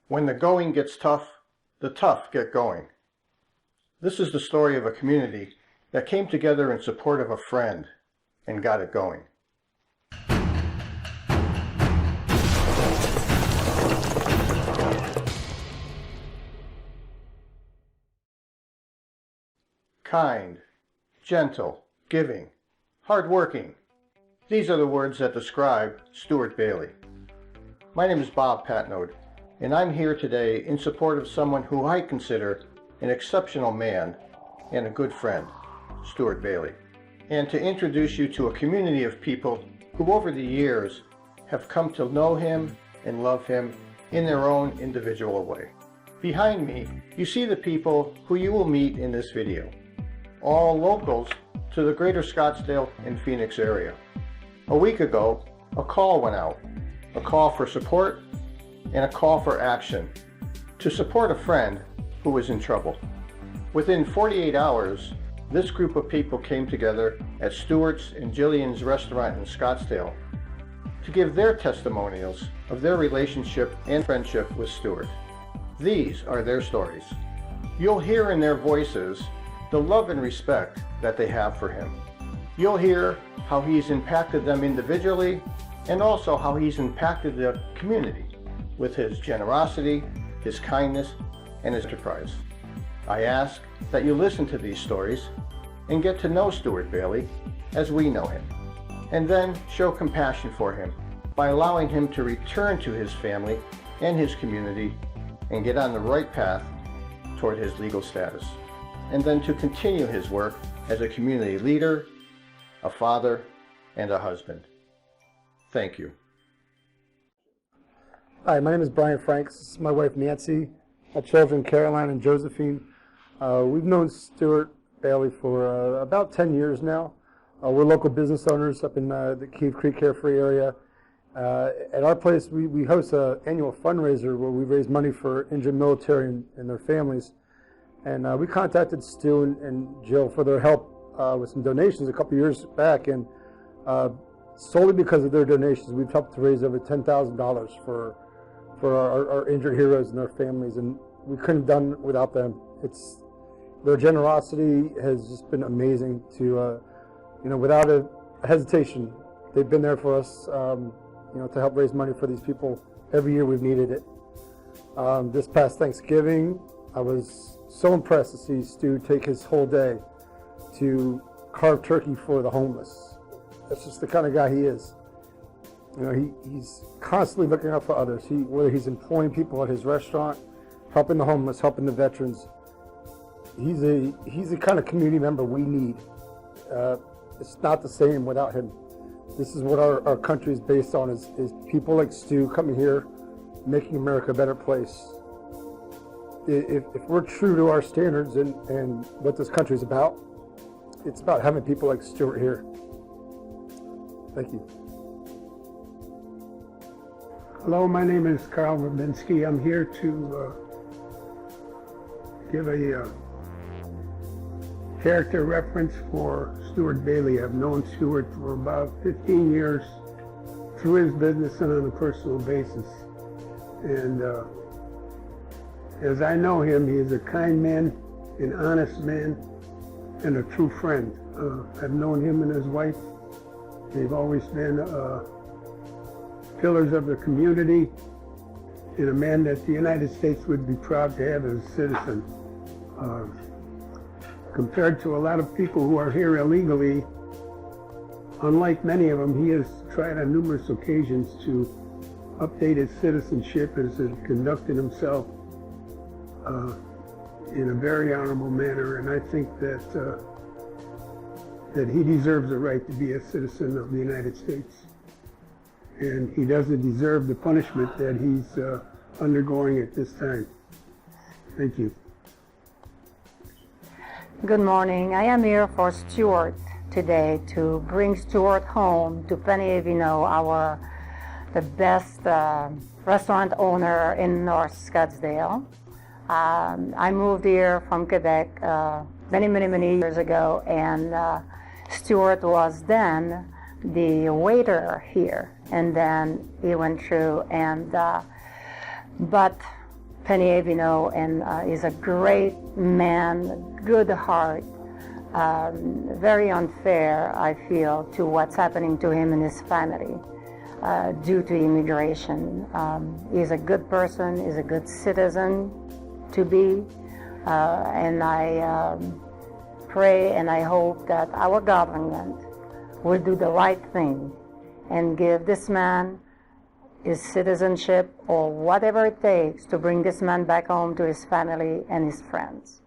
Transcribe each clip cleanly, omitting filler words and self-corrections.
When the going gets tough, the tough get going. This is the story of a community that came together in support of a friend and got it going. Kind, gentle, giving, hardworking. These are the words that describe Stuart Bailey. My name is Bob Patnode, and I'm here today in support of someone who I consider an exceptional man and a good friend, Stuart Bailey, and to introduce you to a community of people who over the years have come to know him and love him in their own individual way. Behind me, you see the people who you will meet in this video, all locals to the greater Scottsdale and Phoenix area. A week ago, a call went out, a call for support and a call for action to support a friend who was in trouble. Within 48 hours, this group of people came together at Stuart's and Jillian's restaurant in Scottsdale to give their testimonials of their relationship and friendship with Stuart. These are their stories. You'll hear in their voices the love and respect that they have for him. You'll hear how he's impacted them individually and also how he's impacted the community with his generosity, his kindness, and his enterprise. I ask that you listen to these stories and get to know Stuart Bailey as we know him, and then show compassion for him by allowing him to return to his family and his community and get on the right path toward his legal status, and then to continue his work as a community leader, a father, and a husband. Thank you. Hi, my name is Brian Franks. This is my wife Nancy, my children Caroline and Josephine. We've known Stuart Bailey for about 10 years now. We're local business owners up in the Cave Creek Carefree area. At our place, we host an annual fundraiser where we raise money for injured military and their families. And we contacted Stu and Jill for their help with some donations a couple years back. And solely because of their donations, we've helped to raise over $10,000 for our injured heroes and their families. And we couldn't have done it without them. Their generosity has just been amazing to, without a hesitation, they've been there for us, to help raise money for these people every year we've needed it. This past Thanksgiving, I was so impressed to see Stu take his whole day to carve turkey for the homeless. That's just the kind of guy he is. He's constantly looking out for others. Whether he's employing people at his restaurant, helping the homeless, helping the veterans, he's the kind of community member we need. It's not the same without him. This is what our country is based on, is people like Stu coming here, making America a better place. If we're true to our standards and what this country is about, it's about having people like Stuart here. Thank you. Hello, my name is Carl Rubinski. I'm here to give a character reference for Stuart Bailey. I've known Stuart for about 15 years through his business and on a personal basis. And as I know him, he is a kind man, an honest man, and a true friend. I've known him and his wife. They've always been pillars of the community, and a man that the United States would be proud to have as a citizen. Compared to a lot of people who are here illegally, unlike many of them, he has tried on numerous occasions to update his citizenship and has conducted himself in a very honorable manner, and I think that he deserves the right to be a citizen of the United States. And he doesn't deserve the punishment that he's undergoing at this time. Thank you. Good morning. I am here for Stuart today to bring Stuart home. To many of you know, the best restaurant owner in North Scottsdale. I moved here from Quebec many years ago, and Stuart was then the waiter here, and then he went through, and but Penny Avino, and is a great man, good heart. Very unfair, I feel, to what's happening to him and his family due to immigration. He's a good person, he's a good citizen to be, and I pray and I hope that our government will do the right thing and give this man his citizenship or whatever it takes to bring this man back home to his family and his friends.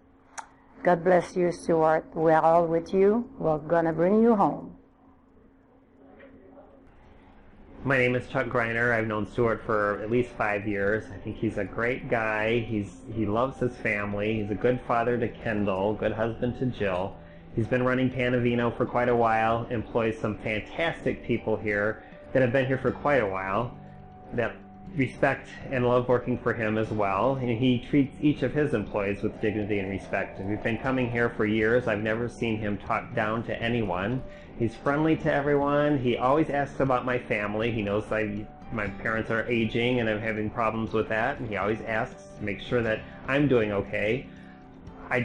God bless you, Stuart. We're all with you. We're going to bring you home. My name is Chuck Greiner. I've known Stuart for at least 5 years. I think he's a great guy. He loves his family. He's a good father to Kendall, good husband to Jill. He's been running Panavino for quite a while, employs some fantastic people here that have been here for quite a while, that respect and love working for him as well. And he treats each of his employees with dignity and respect. And we've been coming here for years. I've never seen him talk down to anyone. He's friendly to everyone. He always asks about my family. He knows my parents are aging and I'm having problems with that. And he always asks to make sure that I'm doing okay. I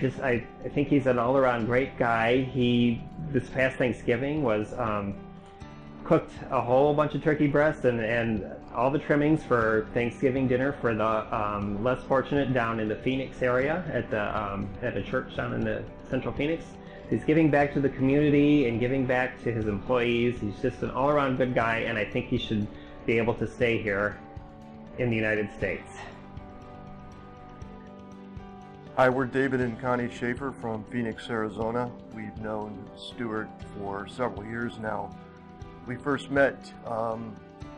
think he's an all-around great guy. This past Thanksgiving was cooked a whole bunch of turkey breasts and all the trimmings for Thanksgiving dinner for the less fortunate down in the Phoenix area at a church down in the central Phoenix. He's giving back to the community and giving back to his employees. He's just an all-around good guy, and I think he should be able to stay here in the United States. Hi, we're David and Connie Schaefer from Phoenix, Arizona. We've known Stuart for several years now. We first met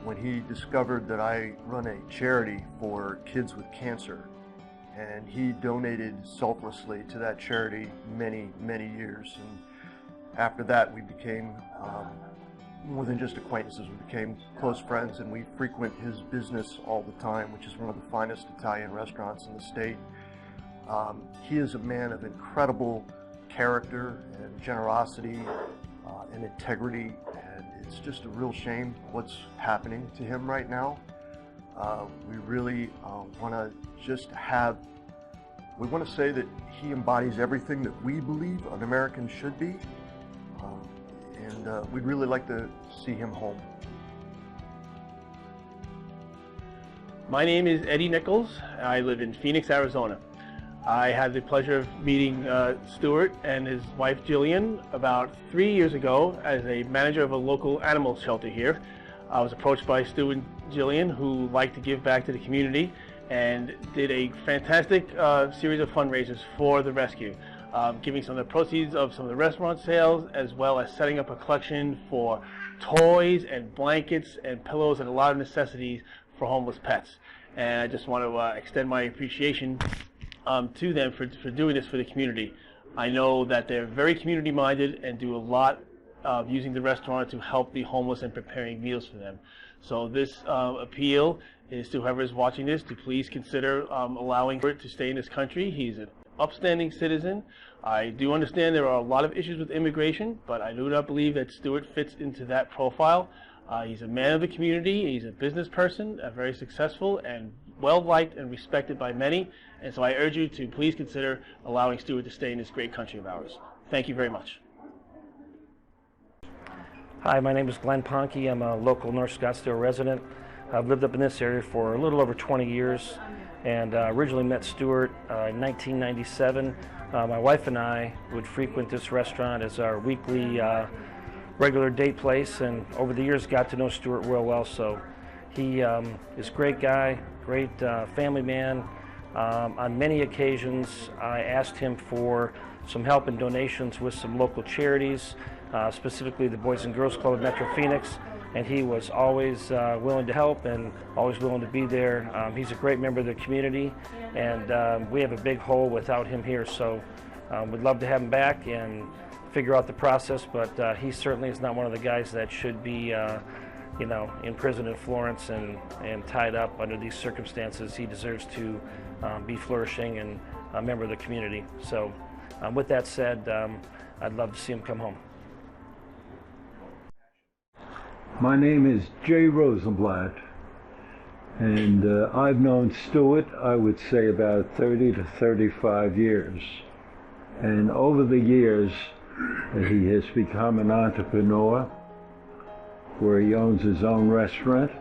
when he discovered that I run a charity for kids with cancer, and he donated selflessly to that charity many, many years. And after that, we became more than just acquaintances. We became close friends, and we frequent his business all the time, which is one of the finest Italian restaurants in the state. He is a man of incredible character and generosity and integrity, and it's just a real shame what's happening to him right now. We really want to say that he embodies everything that we believe an American should be, and we'd really like to see him home. My name is Eddie Nichols. I live in Phoenix, Arizona. I had the pleasure of meeting Stuart and his wife Jillian about 3 years ago as a manager of a local animal shelter here. I was approached by Stuart and Jillian, who like to give back to the community, and did a fantastic series of fundraisers for the rescue, giving some of the proceeds of some of the restaurant sales, as well as setting up a collection for toys and blankets and pillows and a lot of necessities for homeless pets. And I just want to extend my appreciation to them for doing this for the community. I know that they're very community minded and do a lot of using the restaurant to help the homeless and preparing meals for them. So this appeal is to whoever is watching this to please consider allowing Stuart to stay in this country. He's an upstanding citizen. I do understand there are a lot of issues with immigration, but I do not believe that Stuart fits into that profile. He's a man of the community. He's a business person, very successful and well-liked and respected by many. And so I urge you to please consider allowing Stuart to stay in this great country of ours. Thank you very much. Hi, my name is Glenn Ponke. I'm a local North Scottsdale resident. I've lived up in this area for a little over 20 years, and originally met Stuart in 1997. My wife and I would frequent this restaurant as our weekly regular date place, and over the years got to know Stuart real well. So he is a great guy, great family man. On many occasions I asked him for some help and donations with some local charities, specifically the Boys and Girls Club of Metro Phoenix, and he was always willing to help and always willing to be there. He's a great member of the community, and we have a big hole without him here, so we'd love to have him back and figure out the process, but he certainly is not one of the guys that should be in prison in Florence and tied up under these circumstances. He deserves to be flourishing and a member of the community. So with that said, I'd love to see him come home. My name is Jay Rosenblatt, And I've known Stuart, I would say, about 30 to 35 years. And over the years, he has become an entrepreneur where he owns his own restaurant.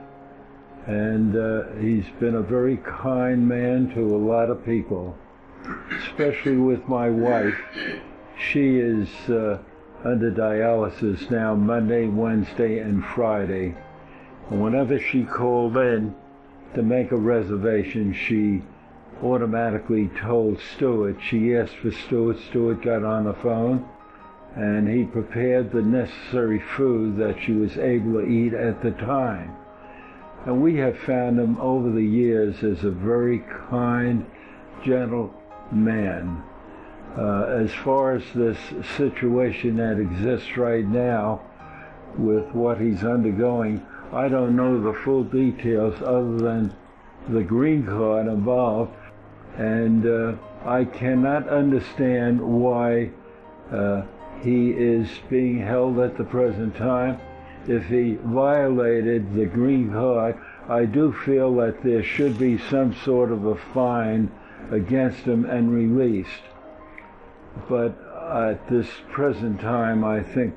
And he's been a very kind man to a lot of people, especially with my wife. She is under dialysis now Monday, Wednesday, and Friday. And whenever she called in to make a reservation, she automatically told Stuart. She asked for Stuart. Stuart got on the phone, and he prepared the necessary food that she was able to eat at the time. And we have found him over the years as a very kind, gentle man. As far as this situation that exists right now with what he's undergoing, I don't know the full details other than the green card involved, and I cannot understand why he is being held at the present time. If he violated the green card, I do feel that there should be some sort of a fine against him and released. But at this present time, I think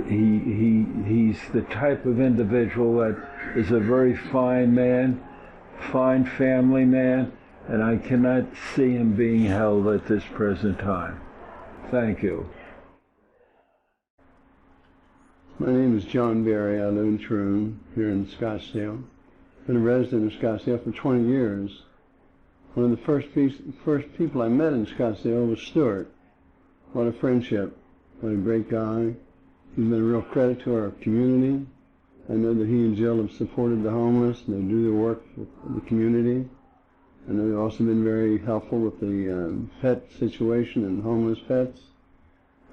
he's the type of individual that is a very fine man, fine family man, and I cannot see him being held at this present time. Thank you. My name is John Berry. I live in Troon, here in Scottsdale. Been a resident of Scottsdale for 20 years. One of the first people I met in Scottsdale was Stuart. What a friendship. What a great guy. He's been a real credit to our community. I know that he and Jill have supported the homeless, and they do their work for the community. I know they've also been very helpful with the pet situation and homeless pets.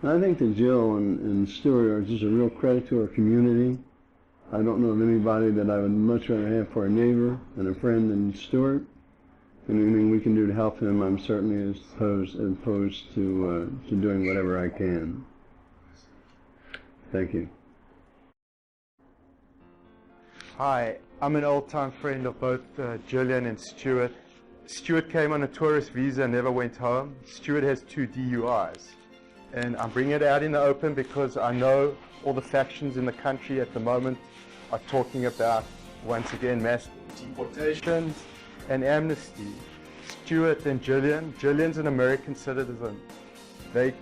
And I think that Jill and Stuart are just a real credit to our community. I don't know of anybody that I would much rather have for a neighbor and a friend than Stuart. Anything we can do to help him, I'm certainly opposed to doing whatever I can. Thank you. Hi, I'm an old-time friend of both Jillian and Stuart. Stuart came on a tourist visa and never went home. Stuart has 2 DUIs. And I'm bringing it out in the open because I know all the factions in the country at the moment are talking about, once again, mass deportations and amnesty. Stuart and Jillian's an American citizen. They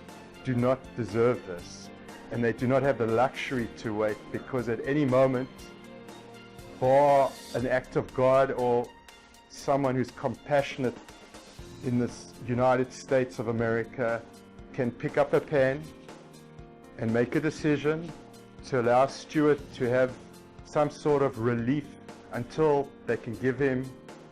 do not deserve this, and they do not have the luxury to wait, because at any moment, bar an act of God or someone who's compassionate in this United States of America can pick up a pen and make a decision to allow Stuart to have some sort of relief until they can give him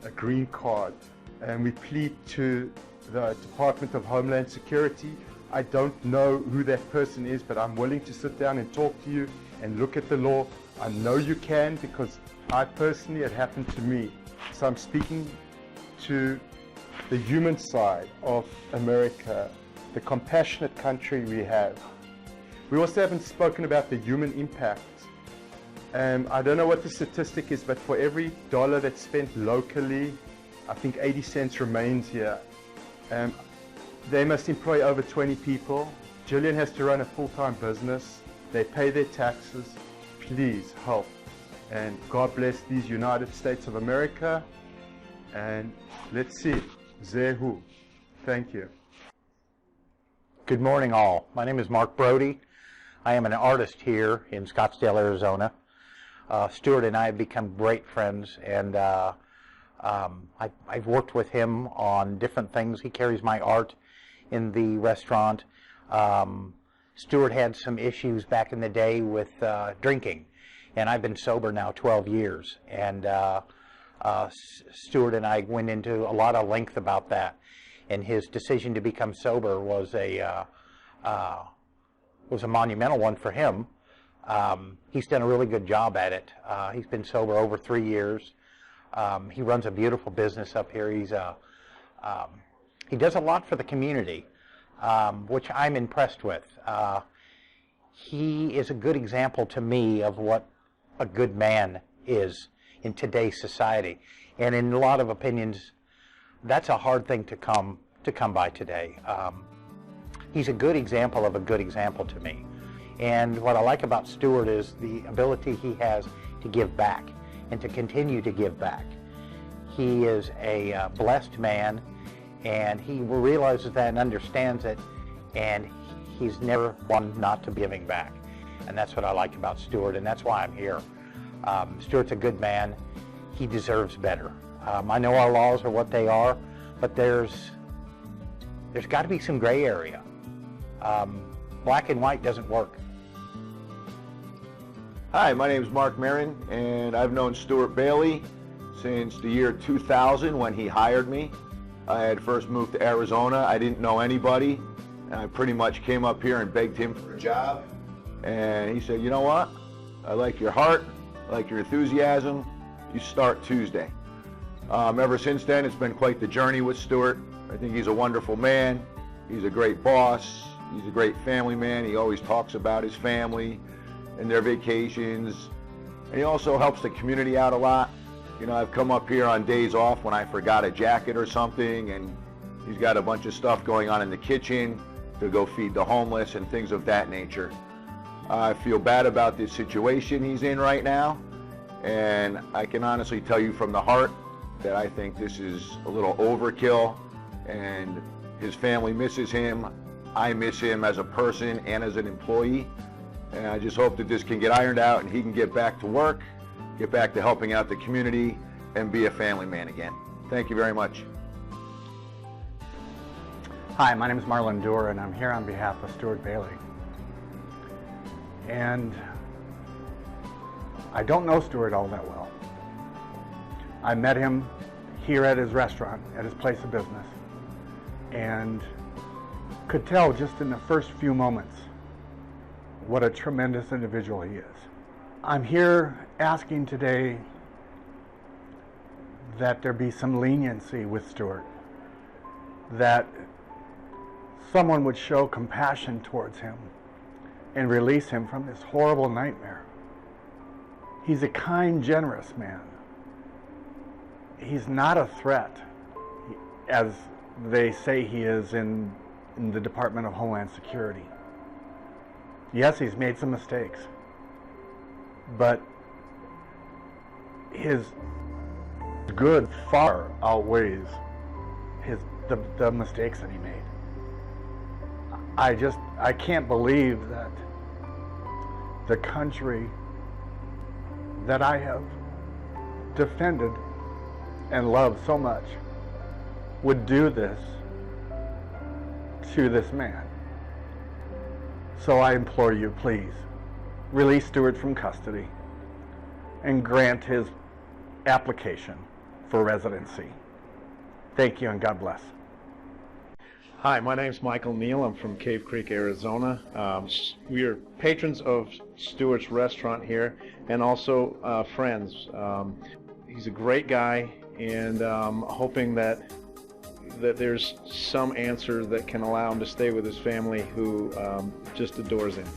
a green card. And we plead to the Department of Homeland Security. I don't know who that person is, but I'm willing to sit down and talk to you and look at the law. I know you can, because I personally, it happened to me. So I'm speaking to the human side of America, the compassionate country we have. We also haven't spoken about the human impact. I don't know what the statistic is, but for every dollar that's spent locally, I think 80 cents remains here. They must employ over 20 people. Jillian has to run a full-time business. They pay their taxes. Please help. And God bless these United States of America. And let's see. Zehu. Thank you. Good morning, all. My name is Mark Brody. I am an artist here in Scottsdale, Arizona. Stuart and I have become great friends, and I've worked with him on different things. He carries my art in the restaurant. Stuart had some issues back in the day with drinking, and I've been sober now 12 years. And Stuart and I went into a lot of length about that, and his decision to become sober was a monumental one for him. He's done a really good job at it. He's been sober over 3 years. He runs a beautiful business up here. He does a lot for the community, which I'm impressed with. He is a good example to me of what a good man is in today's society. And in a lot of opinions, that's a hard thing to come by today. He's a good example of a good example to me. And what I like about Stuart is the ability he has to give back and to continue to give back. He is a blessed man, and he realizes that and understands it, and he's never one not to be giving back. And that's what I like about Stuart, and that's why I'm here. Stuart's a good man. He deserves better. I know our laws are what they are, but there's got to be some gray area. Black and white doesn't work. Hi, my name is Mark Marin, and I've known Stuart Bailey since the year 2000 when he hired me. I had first moved to Arizona. I didn't know anybody, and I pretty much came up here and begged him for a job. And he said, you know what? I like your heart, I like your enthusiasm. You start Tuesday. Ever since then, it's been quite the journey with Stuart. I think he's a wonderful man. He's a great boss. He's a great family man. He always talks about his family and their vacations. And he also helps the community out a lot. You know, I've come up here on days off when I forgot a jacket or something, and he's got a bunch of stuff going on in the kitchen to go feed the homeless and things of that nature. I feel bad about this situation he's in right now, and I can honestly tell you from the heart that I think this is a little overkill, and his family misses him. I miss him as a person and as an employee, and I just hope that this can get ironed out and he can get back to work, get back to helping out the community, and be a family man again. Thank you very much. Hi, my name is Marlon Doer, and I'm here on behalf of Stuart Bailey. And I don't know Stuart all that well. I met him here at his restaurant, at his place of business, and could tell just in the first few moments what a tremendous individual he is. I'm here asking today that there be some leniency with Stuart, that someone would show compassion towards him and release him from this horrible nightmare. He's a kind, generous man. He's not a threat, as they say he is in the Department of Homeland Security. Yes, he's made some mistakes, but his good far outweighs the mistakes that he made. I can't believe that the country that I have defended and loved so much would do this to this man. So I implore you, please, release Stuart from custody and grant his application for residency. Thank you, and God bless. Hi, my name's Michael Neal. I'm from Cave Creek, Arizona. We are patrons of Stuart's restaurant here, and also friends. He's a great guy, and hoping that there's some answer that can allow him to stay with his family, who just adores him.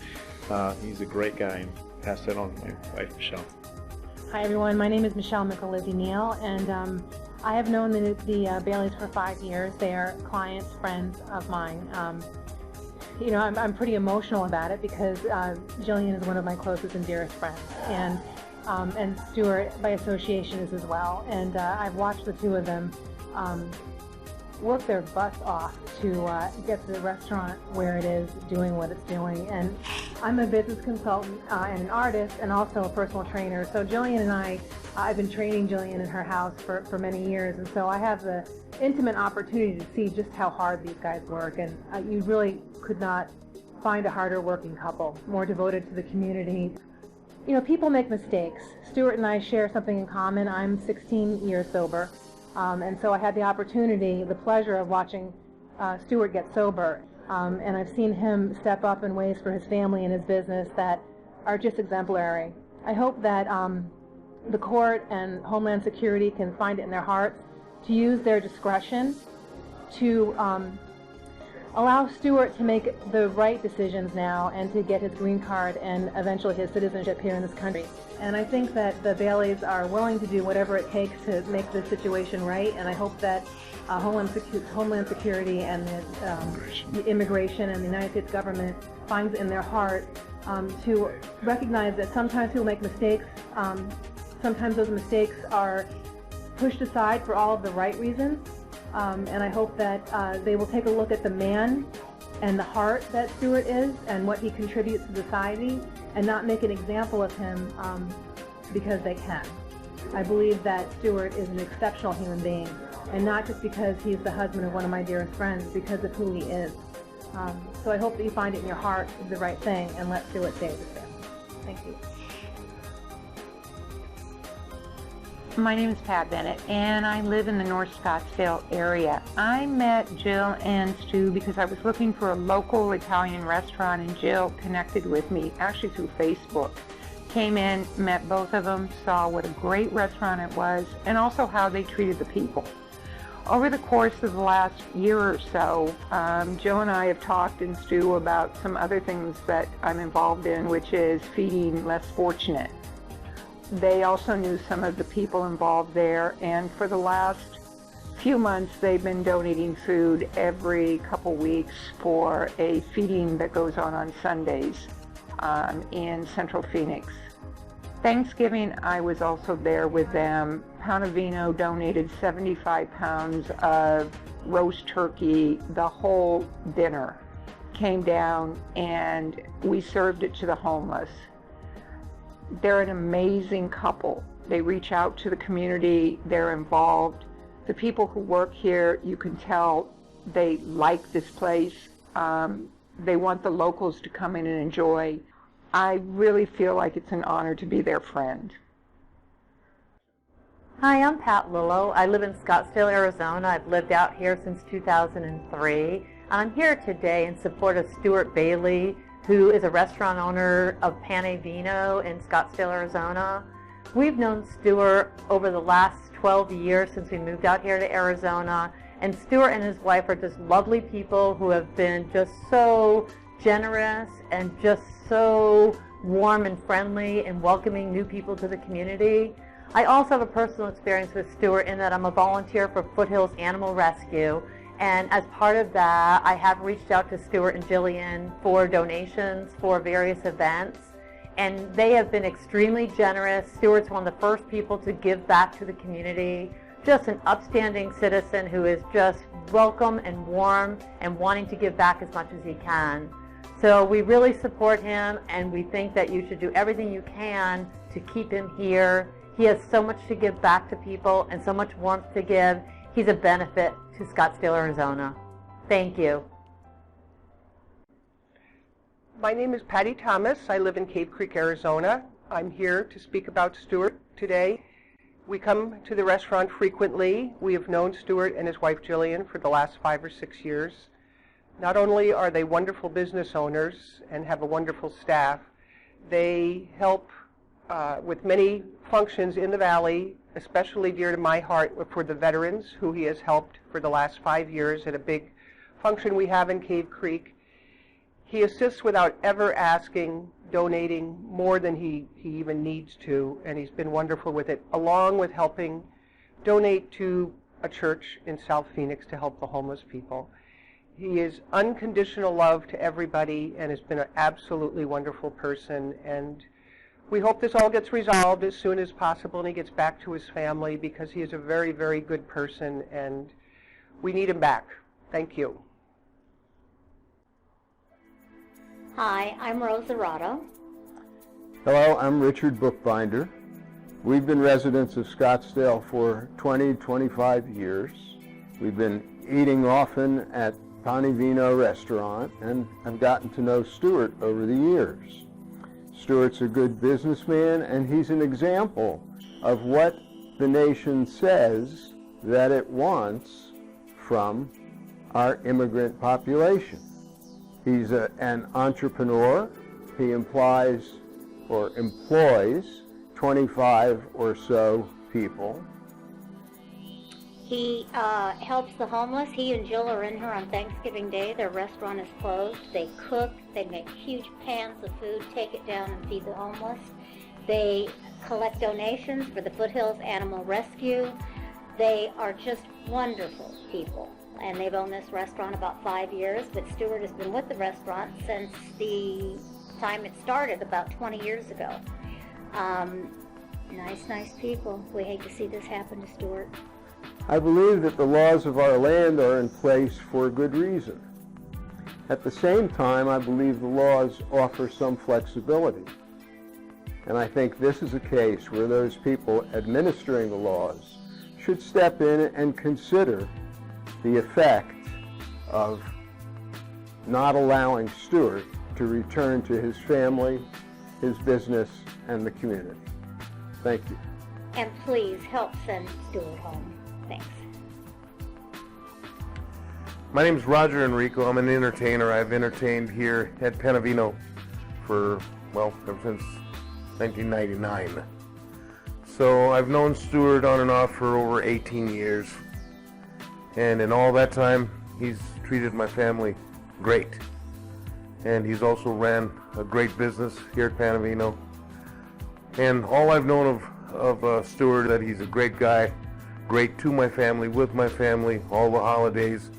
He's a great guy, and pass that on to my wife, Michelle. Hi everyone, my name is Michelle Michelizzi Neal, and I have known the Baileys for 5 years. They are clients, friends of mine. You know, I'm pretty emotional about it because Jillian is one of my closest and dearest friends, and Stuart, by association, is as well. And I've watched the two of them work their butts off to get the restaurant where it is, doing what it's doing. And I'm a business consultant and an artist, and also a personal trainer. So Jillian and I've been training Jillian in her house for many years, and so I have the intimate opportunity to see just how hard these guys work. And you really could not find a harder working couple, more devoted to the community. You know, people make mistakes. Stuart and I share something in common. I'm 16 years sober. And so I had the opportunity, the pleasure of watching Stuart get sober. And I've seen him step up in ways for his family and his business that are just exemplary. I hope that the court and Homeland Security can find it in their hearts to use their discretion to allow Stuart to make the right decisions now and to get his green card and eventually his citizenship here in this country. And I think that the Baileys are willing to do whatever it takes to make this situation right, and I hope that Homeland Security and the immigration and the United States government finds in their heart to recognize that sometimes people make mistakes. Sometimes those mistakes are pushed aside for all of the right reasons. And I hope that they will take a look at the man and the heart that Stuart is and what he contributes to society and not make an example of him because they can. I believe that Stuart is an exceptional human being, and not just because he's the husband of one of my dearest friends, because of who he is. So I hope that you find it in your heart to do the right thing and let Stuart stay with his family. Thank you. My name is Pat Bennett, and I live in the North Scottsdale area. I met Jill and Stu because I was looking for a local Italian restaurant, and Jill connected with me, actually through Facebook. Came in, met both of them, saw what a great restaurant it was, and also how they treated the people. Over the course of the last year or so, Jill and I have talked, and Stu, about some other things that I'm involved in, which is feeding less fortunate. They also knew some of the people involved there, and for the last few months they've been donating food every couple weeks for a feeding that goes on Sundays in Central Phoenix. Thanksgiving, I was also there with them. Panavino donated 75 pounds of roast turkey. The whole dinner came down, and we served it to the homeless. They're an amazing couple. They reach out to the community. They're involved. The people who work here, you can tell they like this place. They want the locals to come in and enjoy. I really feel like it's an honor to be their friend. Hi, I'm Pat Lillo. I live in Scottsdale, Arizona. I've lived out here since 2003. I'm here today in support of Stuart Bailey, who is a restaurant owner of Pane Vino in Scottsdale, Arizona. We've known Stuart over the last 12 years since we moved out here to Arizona, and Stuart and his wife are just lovely people who have been just so generous and just so warm and friendly and welcoming new people to the community. I also have a personal experience with Stuart in that I'm a volunteer for Foothills Animal Rescue. And as part of that, I have reached out to Stuart and Jillian for donations for various events. And they have been extremely generous. Stuart's one of the first people to give back to the community. Just an upstanding citizen who is just welcome and warm and wanting to give back as much as he can. So we really support him, and we think that you should do everything you can to keep him here. He has so much to give back to people and so much warmth to give. He's a benefit to Scottsdale, Arizona. Thank you. My name is Patty Thomas. I live in Cave Creek, Arizona. I'm here to speak about Stuart today. We come to the restaurant frequently. We have known Stuart and his wife Jillian for the last 5 or 6 years. Not only are they wonderful business owners and have a wonderful staff, they help with many functions in the Valley, especially dear to my heart for the veterans who he has helped for the last 5 years at a big function we have in Cave Creek. He assists without ever asking, donating more than he even needs to, and he's been wonderful with it, along with helping donate to a church in South Phoenix to help the homeless people. He is unconditional love to everybody and has been an absolutely wonderful person, and we hope this all gets resolved as soon as possible and he gets back to his family, because he is a very, very good person and we need him back. Thank you. Hi, I'm Rose Arado. Hello, I'm Richard Bookbinder. We've been residents of Scottsdale for 25 years. We've been eating often at Pane Vino restaurant, and I've gotten to know Stuart over the years. Stuart's a good businessman, and he's an example of what the nation says that it wants from our immigrant population. He's an entrepreneur. He employs 25 or so people. He helps the homeless. He and Jill are in here on Thanksgiving Day. Their restaurant is closed. They cook. They make huge pans of food, take it down and feed the homeless. They collect donations for the Foothills Animal Rescue. They are just wonderful people. And they've owned this restaurant about 5 years, but Stuart has been with the restaurant since the time it started about 20 years ago. Nice people. We hate to see this happen to Stuart. I believe that the laws of our land are in place for a good reason. At the same time, I believe the laws offer some flexibility. And I think this is a case where those people administering the laws should step in and consider the effect of not allowing Stuart to return to his family, his business, and the community. Thank you. And please help send Stuart home. Thanks. My name is Roger Enrico. I'm an entertainer. I've entertained here at Panavino for, well, ever since 1999. So I've known Stuart on and off for over 18 years. And in all that time, he's treated my family great. And he's also ran a great business here at Panavino. And all I've known of Stuart, that he's a great guy, great to my family, with my family, all the holidays.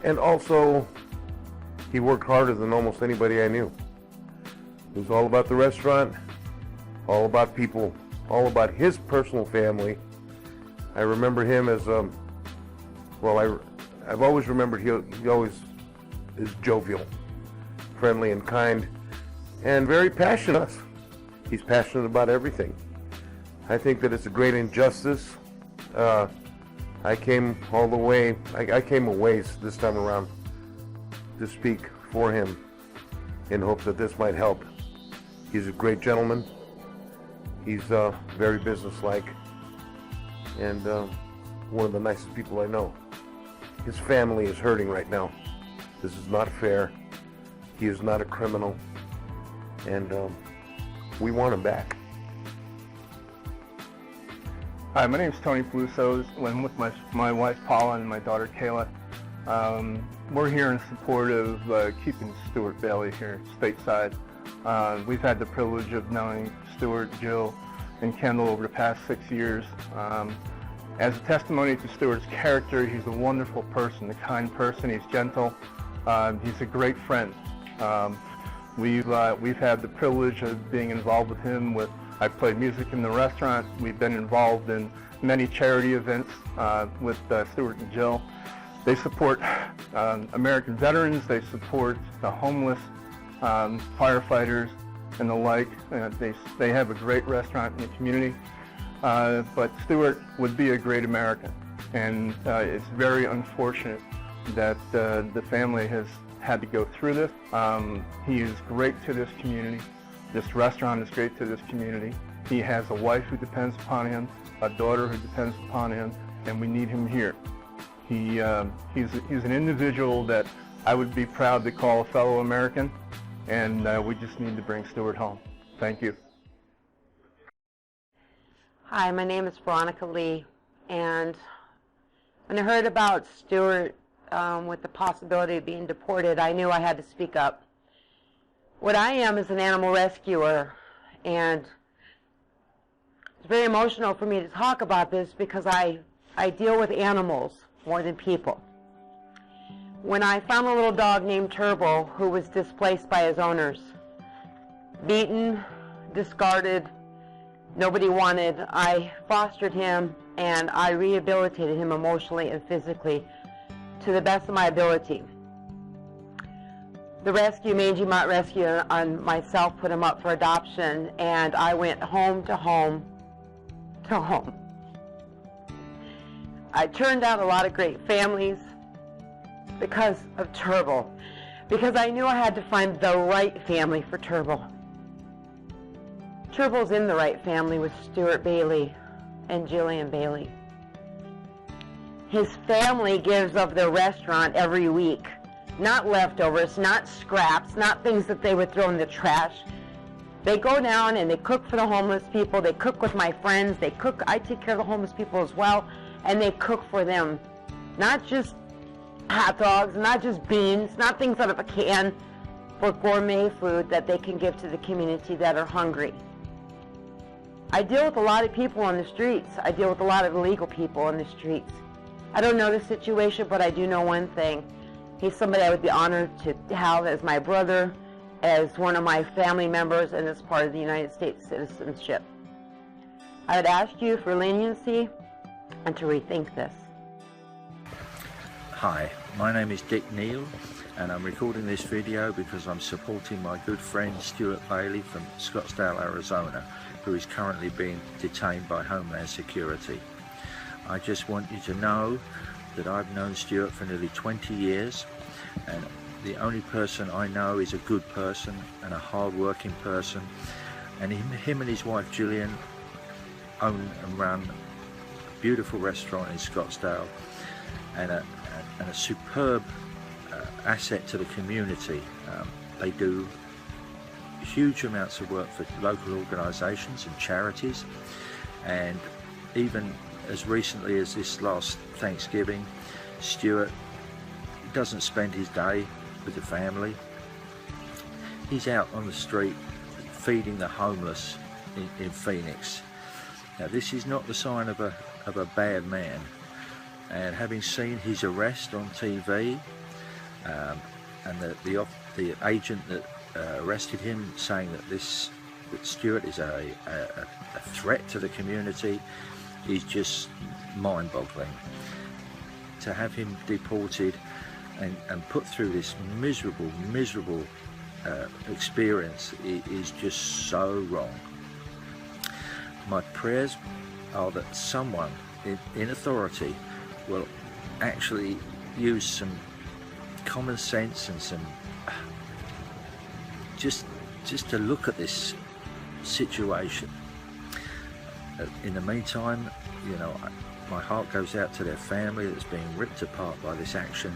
And also, he worked harder than almost anybody I knew. It was all about the restaurant, all about people, all about his personal family. I remember him as, I've always remembered he always is jovial, friendly and kind, and very passionate. He's passionate about everything. I think that it's a great injustice. I came all the way, I came a ways this time around to speak for him in hopes that this might help. He's a great gentleman. He's very businesslike and one of the nicest people I know. His family is hurting right now. This is not fair. He is not a criminal, and we want him back. Hi, my name is Tony Peluso. I'm with my wife Paula and my daughter Kayla. We're here in support of keeping Stuart Bailey here stateside. We've had the privilege of knowing Stuart, Jill, and Kendall over the past 6 years. As a testimony to Stuart's character, he's a wonderful person, a kind person. He's gentle. He's a great friend. We've had the privilege of being involved with him. I played music in the restaurant. We've been involved in many charity events with Stuart and Jill. They support American veterans. They support the homeless, firefighters, and the like. They have a great restaurant in the community. But Stuart would be a great American, and it's very unfortunate that the family has had to go through this. He is great to this community. This restaurant is great to this community. He has a wife who depends upon him, a daughter who depends upon him, and we need him here. He's an individual that I would be proud to call a fellow American, and we just need to bring Stuart home. Thank you. Hi, my name is Veronica Lee, and when I heard about Stuart with the possibility of being deported, I knew I had to speak up. What I am is an animal rescuer, and it's very emotional for me to talk about this because I deal with animals more than people. When I found a little dog named Turbo who was displaced by his owners, beaten, discarded, nobody wanted, I fostered him and I rehabilitated him emotionally and physically to the best of my ability. The rescue, Mangy Mutt Rescue, and myself put him up for adoption, and I went home to home to home. I turned out a lot of great families because of Turbo, because I knew I had to find the right family for Turbo. Turbo's in the right family with Stuart Bailey and Jillian Bailey. His family gives of their restaurant every week. Not leftovers, not scraps, not things that they would throw in the trash. They go down and they cook for the homeless people. They cook with my friends. They cook. I take care of the homeless people as well. and they cook for them. Not just hot dogs, not just beans, not things out of a can, but gourmet food that they can give to the community that are hungry. I deal with a lot of people on the streets. I deal with a lot of illegal people on the streets. I don't know the situation, but I do know one thing. He's somebody I would be honored to have as my brother, as one of my family members, and as part of the United States citizenship. I would ask you for leniency and to rethink this. Hi, my name is Dick Neal, and I'm recording this video because I'm supporting my good friend Stuart Bailey from Scottsdale, Arizona, who is currently being detained by Homeland Security. I just want you to know that I've known Stuart for nearly 20 years, and the only person I know is a good person and a hard-working person, and him and his wife Gillian own and run a beautiful restaurant in Scottsdale and a superb asset to the community. They do huge amounts of work for local organisations and charities, and even as recently as this last Thanksgiving, Stuart doesn't spend his day with the family. He's out on the street feeding the homeless in Phoenix. Now, this is not the sign of a bad man, and having seen his arrest on TV and the agent that arrested him saying that Stuart is a threat to the community is just mind-boggling. To have him deported and put through this miserable experience is just so wrong. My prayers are that someone in authority will actually use some common sense and some just to look at this situation. In the meantime, you know, my heart goes out to their family that's being ripped apart by this action,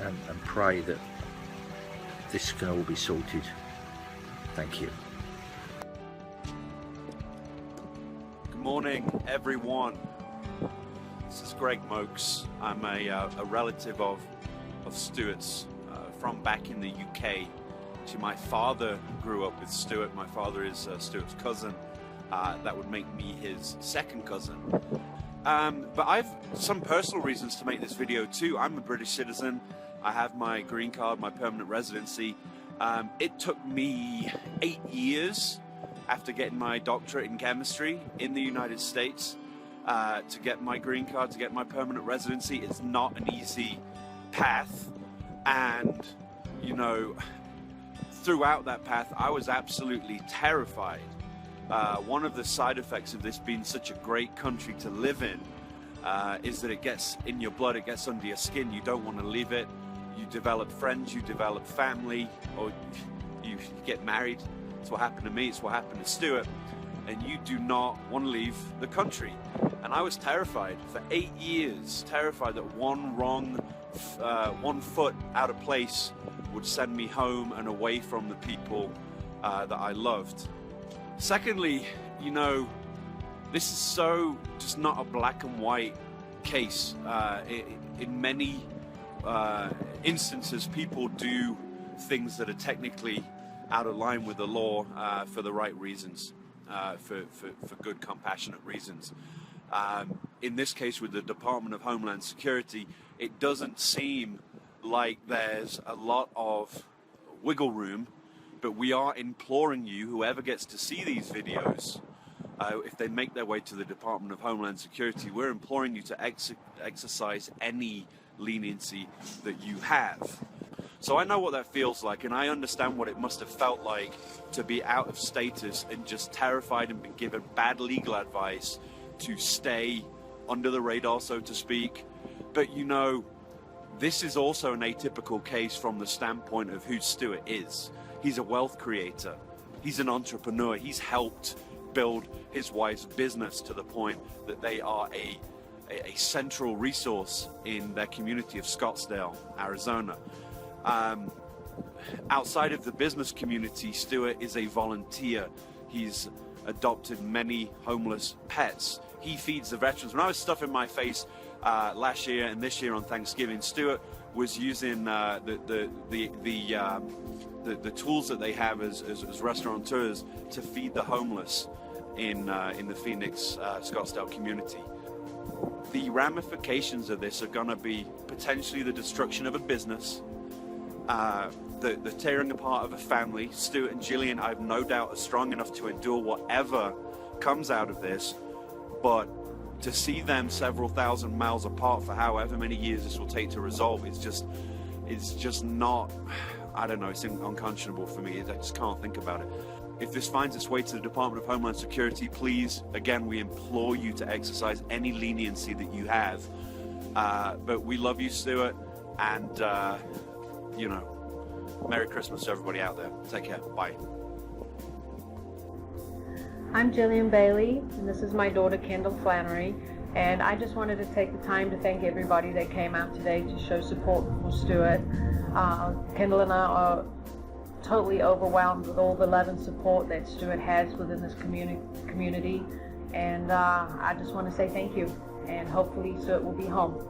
and pray that this can all be sorted. Thank you. Good morning, everyone. This is Greg Mokes. I'm a relative of Stuart's from back in the UK. Actually, my father grew up with Stuart. My father is Stuart's cousin. That would make me his second cousin. But I've some personal reasons to make this video too. I'm a British citizen. I have my green card, my permanent residency. It took me 8 years after getting my doctorate in chemistry in the United States to get my green card, to get my permanent residency. It's not an easy path. And, you know, throughout that path, I was absolutely terrified. One of the side effects of this being such a great country to live in is that it gets in your blood, it gets under your skin. You don't want to leave it. You develop friends, you develop family, or you get married. It's what happened to me, it's what happened to Stuart. And you do not want to leave the country. And I was terrified for 8 years, terrified that one foot out of place would send me home and away from the people that I loved. Secondly, you know, this is so just not a black and white case. In many instances, people do things that are technically out of line with the law for the right reasons, for good, compassionate reasons. In this case, with the Department of Homeland Security, it doesn't seem like there's a lot of wiggle room. But we are imploring you, whoever gets to see these videos, if they make their way to the Department of Homeland Security, we're imploring you to exercise any leniency that you have. So I know what that feels like, and I understand what it must have felt like to be out of status and just terrified and been given bad legal advice to stay under the radar, so to speak. But you know, this is also an atypical case from the standpoint of who Stuart is. He's a wealth creator. He's an entrepreneur. He's helped build his wife's business to the point that they are a central resource in their community of Scottsdale, Arizona. Outside of the business community, Stuart is a volunteer. He's adopted many homeless pets. he feeds the veterans. When I was stuffing my face last year and this year on Thanksgiving, Stuart was using the tools that they have as restaurateurs to feed the homeless in the Phoenix, Scottsdale community. The ramifications of this are going to be potentially the destruction of a business, the tearing apart of a family. Stuart and Jillian, I have no doubt, are strong enough to endure whatever comes out of this, but to see them several thousand miles apart for however many years this will take to resolve, it's just not, I don't know, it's unconscionable for me. I just can't think about it. If this finds its way to the Department of Homeland Security, please, again, we implore you to exercise any leniency that you have. But we love you, Stuart, and, you know, Merry Christmas to everybody out there. Take care. Bye. I'm Jillian Bailey, and this is my daughter, Kendall Flannery, and I just wanted to take the time to thank everybody that came out today to show support for Stuart. Kendall and I are totally overwhelmed with all the love and support that Stuart has within this community, and I just want to say thank you, and hopefully Stuart will be home.